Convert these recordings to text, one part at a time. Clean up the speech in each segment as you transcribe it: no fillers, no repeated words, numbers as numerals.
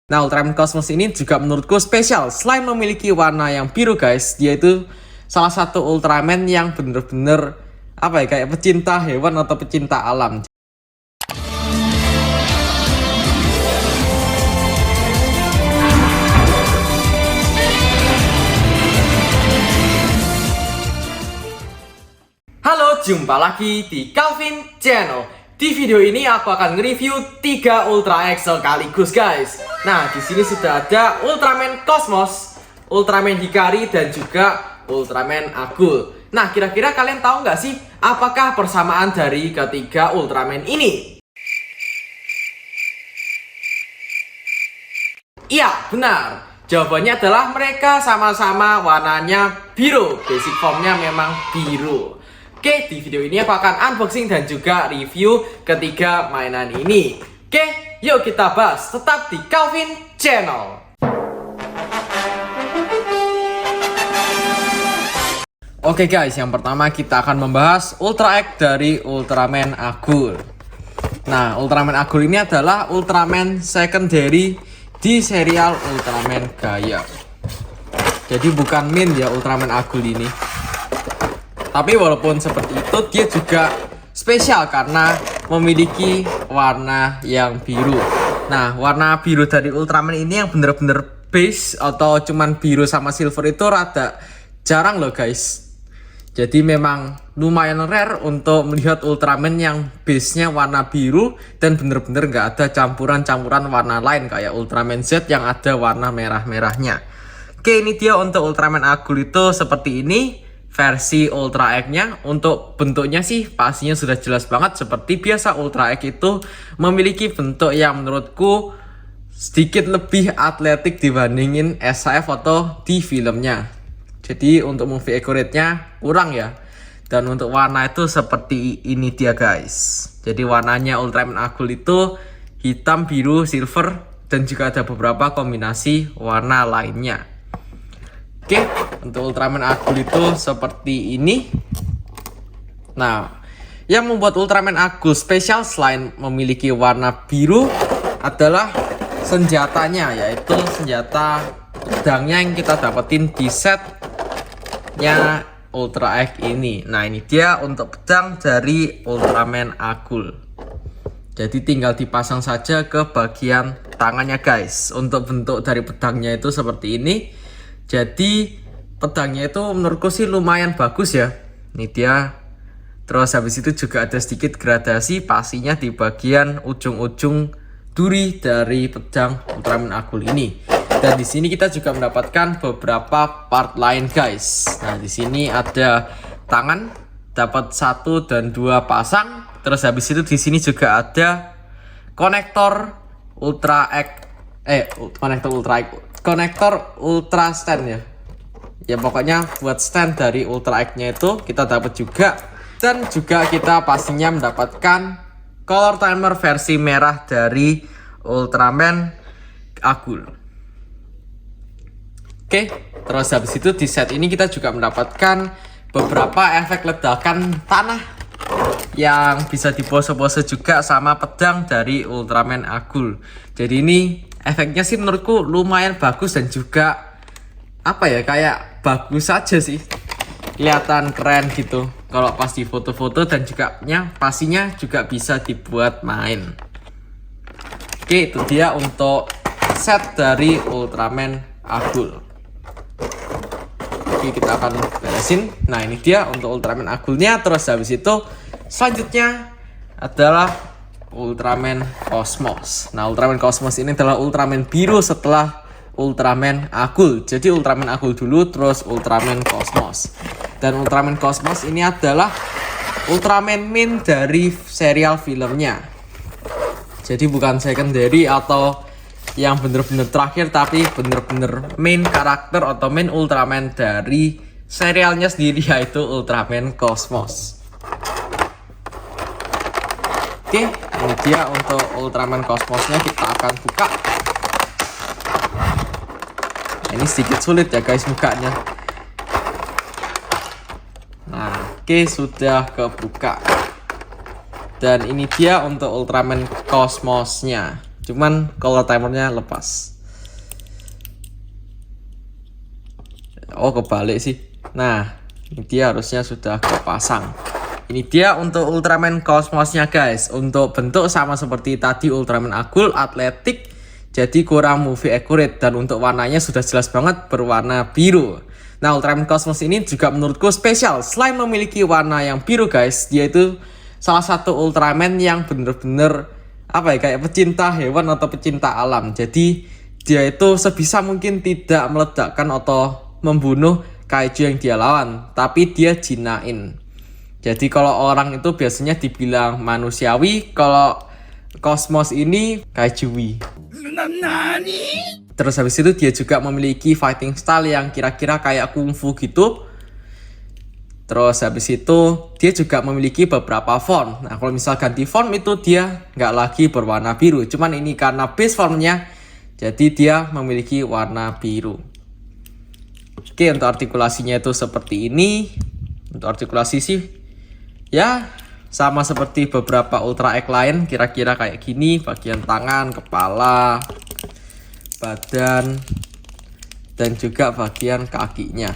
Nah, Ultraman Cosmos ini juga menurutku spesial. Selain memiliki warna yang biru guys, dia itu salah satu Ultraman yang bener-bener apa ya, kayak pecinta hewan atau pecinta alam. Halo, jumpa lagi di Calvin Channel. Di video ini aku akan nge-review 3 Ultra X sekaligus guys. Nah, di sini sudah ada Ultraman Cosmos, Ultraman Hikari, dan juga Ultraman Agul. Nah, kira-kira kalian tahu nggak sih apakah persamaan dari ketiga Ultraman ini? Iya, benar. Jawabannya adalah mereka sama-sama warnanya biru. Basic formnya memang biru. Oke, di video ini aku akan unboxing dan juga review ketiga mainan ini. Oke, yuk kita bahas. Tetap di Calvin Channel. Oke guys, yang pertama kita akan membahas Ultra X dari Ultraman Agul. Nah, Ultraman Agul ini adalah Ultraman secondary di serial Ultraman Gaia. Jadi bukan main ya Ultraman Agul ini. Tapi walaupun seperti itu, dia juga spesial karena memiliki warna yang biru. Nah, warna biru dari Ultraman ini yang bener-bener base atau cuman biru sama silver itu rada jarang loh guys. Jadi memang lumayan rare untuk melihat Ultraman yang base-nya warna biru dan bener-bener nggak ada campuran-campuran warna lain kayak Ultraman Z yang ada warna merah-merahnya. Oke, ini dia untuk Ultraman Agul itu seperti ini. Versi Ultra X-nya untuk bentuknya sih pastinya sudah jelas banget. Seperti biasa Ultra X itu memiliki bentuk yang menurutku sedikit lebih atletik dibandingin SHF atau di filmnya. Jadi untuk movie accurate-nya kurang ya. Dan untuk warna itu seperti ini dia guys. Jadi warnanya Ultraman Agul itu hitam, biru, silver, dan juga ada beberapa kombinasi warna lainnya. Oke, untuk Ultraman Agul itu seperti ini. Nah, yang membuat Ultraman Agul spesial selain memiliki warna biru adalah senjatanya, yaitu senjata pedangnya yang kita dapetin di setnya Ultra X ini. Nah, ini dia untuk pedang dari Ultraman Agul. Jadi tinggal dipasang saja ke bagian tangannya guys. Untuk bentuk dari pedangnya itu seperti ini. Jadi pedangnya itu menurutku sih lumayan bagus ya. Ini dia. Terus habis itu juga ada sedikit gradasi pastinya di bagian ujung-ujung duri dari pedang Ultraman Agul ini. Dan di sini kita juga mendapatkan beberapa part lain guys. Nah, di sini ada tangan dapat 1 dan 2 pasang. Terus habis itu di sini juga ada konektor Ultra X konektor Ultra stand ya. Ya pokoknya buat stand dari Ultra X-nya itu kita dapat juga. Dan juga kita pastinya mendapatkan color timer versi merah dari Ultraman Agul. Oke, terus habis itu di set ini kita juga mendapatkan beberapa efek ledakan tanah yang bisa dipose-pose juga sama pedang dari Ultraman Agul. Jadi ini efeknya sih menurutku lumayan bagus dan juga apa ya, kayak bagus saja sih, kelihatan keren gitu kalau pas di foto-foto, dan juga pastinya juga bisa dibuat main. Oke, itu dia untuk set dari Ultraman Agul. Oke, kita akan beresin. Nah, ini dia untuk Ultraman Agulnya. Terus habis itu selanjutnya adalah Ultraman Cosmos. Nah, Ultraman Cosmos ini adalah Ultraman biru setelah Ultraman Agul. Jadi Ultraman Agul dulu, terus Ultraman Cosmos. Dan Ultraman Cosmos ini adalah Ultraman main dari serial filmnya. Jadi bukan secondary atau yang bener-bener terakhir, tapi bener-bener main karakter atau main Ultraman dari serialnya sendiri, yaitu Ultraman Cosmos. Oke, ini dia untuk Ultraman Cosmosnya. Kita akan buka. Ini sedikit sulit ya guys bukanya. Nah, oke, sudah kebuka. Dan ini dia untuk Ultraman Cosmosnya. Cuman color timernya lepas. Oh, kebalik sih. Nah, ini dia harusnya sudah kepasang. Ini dia untuk Ultraman Cosmos-nya guys. Untuk bentuk sama seperti tadi Ultraman Agul, atletik, jadi kurang movie accurate. Dan untuk warnanya sudah jelas banget berwarna biru. Nah, Ultraman Cosmos ini juga menurutku spesial. Selain memiliki warna yang biru guys, dia itu salah satu Ultraman yang bener-bener apa ya, kayak pecinta hewan atau pecinta alam. Jadi dia itu sebisa mungkin tidak meledakkan atau membunuh kaiju yang dia lawan, tapi dia jinain. Jadi kalau orang itu biasanya dibilang manusiawi, kalau Cosmos ini kaijui. Terus habis itu dia juga memiliki fighting style yang kira-kira kayak kungfu gitu. Terus habis itu dia juga memiliki beberapa font. Nah, kalau misal ganti font itu dia nggak lagi berwarna biru. Cuman ini karena base formnya, jadi dia memiliki warna biru. Oke, untuk artikulasinya itu seperti ini. Untuk artikulasi sih ya sama seperti beberapa Ultra X lain, kira-kira kayak gini. Bagian tangan, kepala, badan, dan juga bagian kakinya.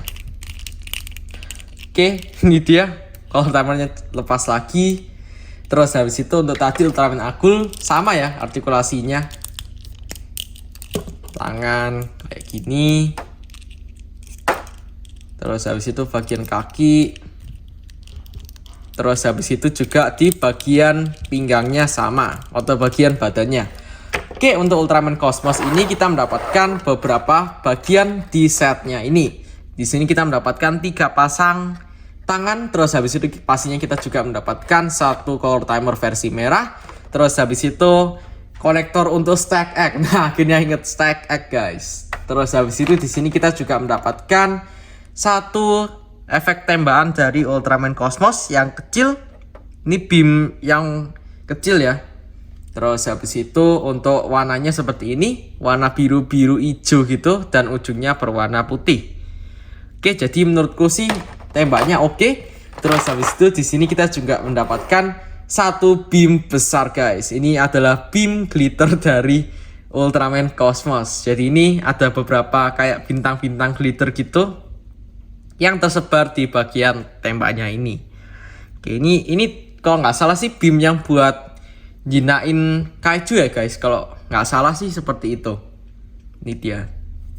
Oke, ini dia. Kalau Ultramannya lepas lagi. Terus habis itu untuk tadi Ultraman Agul sama ya artikulasinya. Tangan kayak gini. Terus habis itu bagian kaki. Terus habis itu juga di bagian pinggangnya sama, atau bagian badannya. Oke, untuk Ultraman Cosmos ini kita mendapatkan beberapa bagian di setnya ini. Di sini kita mendapatkan 3 pasang tangan. Terus habis itu pastinya kita juga mendapatkan 1 color timer versi merah. Terus habis itu konektor untuk stack egg. Nah, akhirnya inget stack egg guys. Terus habis itu di sini kita juga mendapatkan 1 efek tembakan dari Ultraman Cosmos yang kecil. Ini beam yang kecil ya. Terus habis itu untuk warnanya seperti ini, warna biru-biru hijau gitu, dan ujungnya berwarna putih. Oke, jadi menurutku sih tembaknya oke. Terus habis itu di sini kita juga mendapatkan 1 beam besar guys. Ini adalah beam glitter dari Ultraman Cosmos. Jadi ini ada beberapa kayak bintang-bintang glitter gitu yang tersebar di bagian tembaknya ini. Oke, ini kalau nggak salah sih beam yang buat jinain kaiju ya guys. Kalau nggak salah sih seperti itu. Ini dia.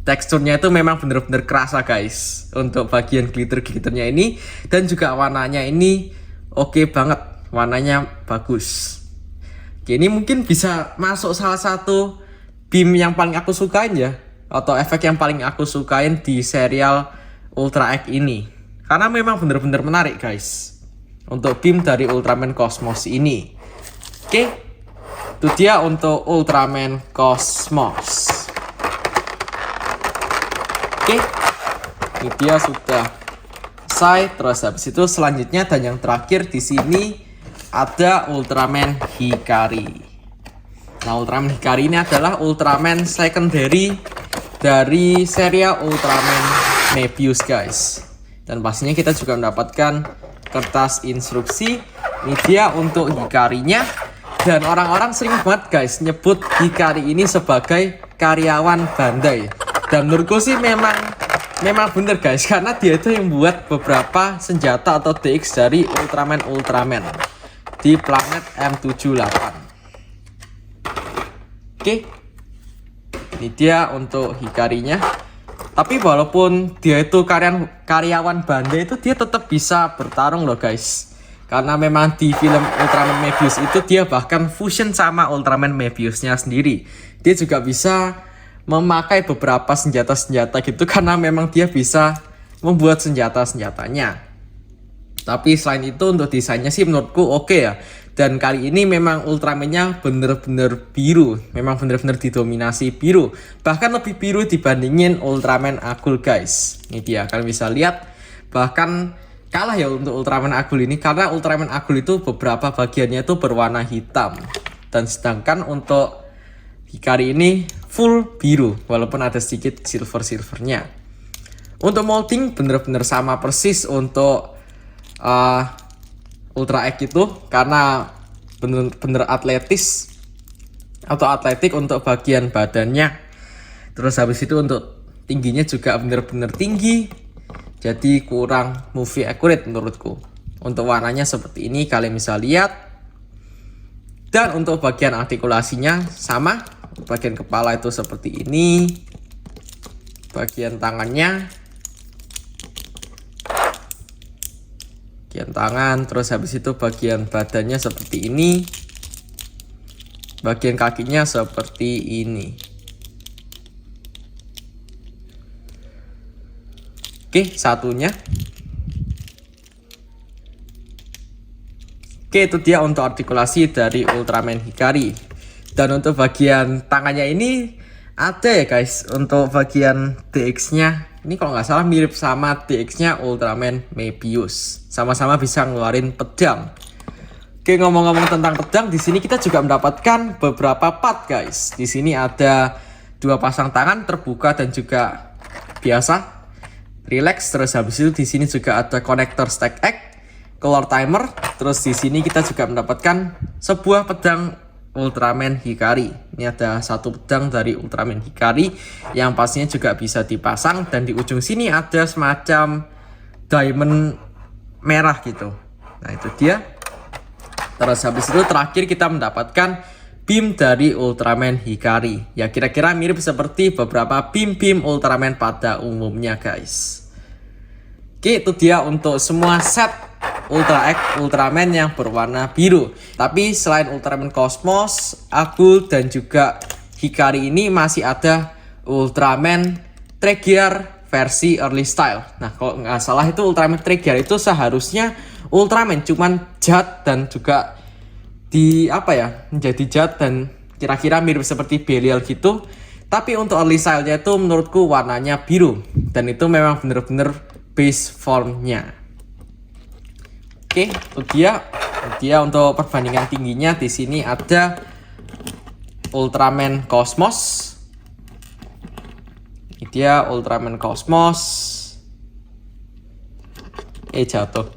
Teksturnya itu memang bener-bener kerasa guys untuk bagian glitter-glitternya ini, dan juga warnanya ini oke banget, warnanya bagus. Oke, ini mungkin bisa masuk salah satu beam yang paling aku sukain ya, atau efek yang paling aku sukain di serial Ultra X ini, karena memang bener-bener menarik guys untuk beam dari Ultraman Cosmos ini. Oke, itu dia untuk Ultraman Cosmos. Oke, ini dia sudah selesai. Terus habis itu selanjutnya dan yang terakhir di sini ada Ultraman Hikari. Nah, Ultraman Hikari ini adalah Ultraman secondary dari serial Ultraman Mebius guys. Dan pastinya kita juga mendapatkan kertas instruksi. Ini dia untuk Hikarinya. Dan orang-orang sering banget guys nyebut Hikari ini sebagai karyawan Bandai. Dan menurutku sih memang bener guys, karena dia itu yang buat beberapa senjata atau DX dari Ultraman di planet M78. Oke, ini dia untuk Hikarinya. Tapi walaupun dia itu karyawan Bandai, itu dia tetap bisa bertarung loh guys. Karena memang di film Ultraman Mebius itu dia bahkan fusion sama Ultraman Mebiusnya sendiri. Dia juga bisa memakai beberapa senjata-senjata gitu, karena memang dia bisa membuat senjata-senjatanya. Tapi selain itu untuk desainnya sih menurutku oke ya. Dan kali ini memang Ultraman-nya bener-bener biru, memang bener-bener didominasi biru, bahkan lebih biru dibandingin Ultraman Agul guys. Ini dia, kalian bisa lihat bahkan kalah ya untuk Ultraman Agul ini, karena Ultraman Agul itu beberapa bagiannya itu berwarna hitam, dan sedangkan untuk Hikari ini full biru walaupun ada sedikit silvernya. Untuk molding bener-bener sama persis untuk Ultra X itu, karena bener-bener atletis atau atletik untuk bagian badannya. Terus habis itu untuk tingginya juga bener-bener tinggi, jadi kurang movie accurate menurutku. Untuk warnanya seperti ini kalian bisa lihat. Dan untuk bagian artikulasinya sama, bagian kepala itu seperti ini, bagian tangannya, bagian tangan, terus habis itu bagian badannya seperti ini, bagian kakinya seperti ini. Oke, satunya. Oke, itu dia untuk artikulasi dari Ultraman Hikari. Dan untuk bagian tangannya ini ada ya guys, untuk bagian DX-nya. Ini kalau nggak salah mirip sama DX-nya Ultraman Mebius. Sama-sama bisa ngeluarin pedang. Oke, ngomong-ngomong tentang pedang, di sini kita juga mendapatkan beberapa part guys. Di sini ada 2 pasang tangan terbuka dan juga biasa, relax. Terus habis itu di sini juga ada konektor stack X, color timer. Terus di sini kita juga mendapatkan sebuah pedang Ultraman Hikari. Ini ada satu pedang dari Ultraman Hikari yang pastinya juga bisa dipasang, dan di ujung sini ada semacam diamond merah gitu. Nah, itu dia. Terus habis itu terakhir kita mendapatkan beam dari Ultraman Hikari. Ya kira-kira mirip seperti beberapa beam-beam Ultraman pada umumnya guys. Oke, itu dia untuk semua set Ultra X Ultraman yang berwarna biru. Tapi selain Ultraman Cosmos, Agul, dan juga Hikari ini masih ada Ultraman Trigger versi early style. Nah, kalau nggak salah itu Ultraman Trigger itu seharusnya Ultraman cuman cat dan juga di apa ya, menjadi cat dan kira-kira mirip seperti Belial gitu. Tapi untuk early style-nya itu menurutku warnanya biru, dan itu memang bener-bener base formnya. Oke, itu dia untuk perbandingan tingginya. Di sini ada Ultraman Cosmos. Ini dia Ultraman Cosmos. Jatuh.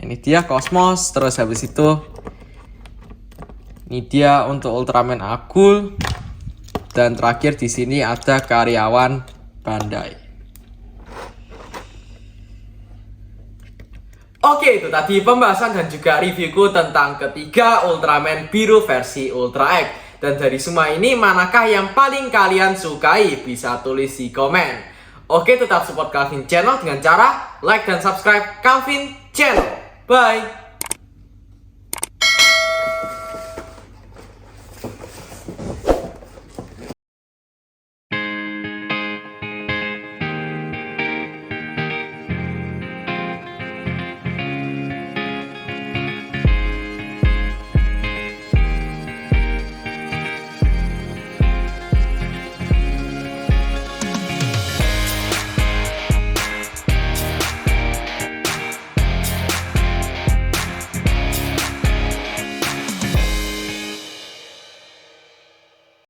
Ini dia Cosmos. Terus habis itu ini dia untuk Ultraman Agul. Dan terakhir di sini ada karyawan Bandai. Oke, itu tadi pembahasan dan juga reviewku tentang ketiga Ultraman biru versi Ultra X. Dan dari semua ini, manakah yang paling kalian sukai? Bisa tulis di komen. Oke, tetap support Calvin Channel dengan cara like dan subscribe Calvin Channel. Bye!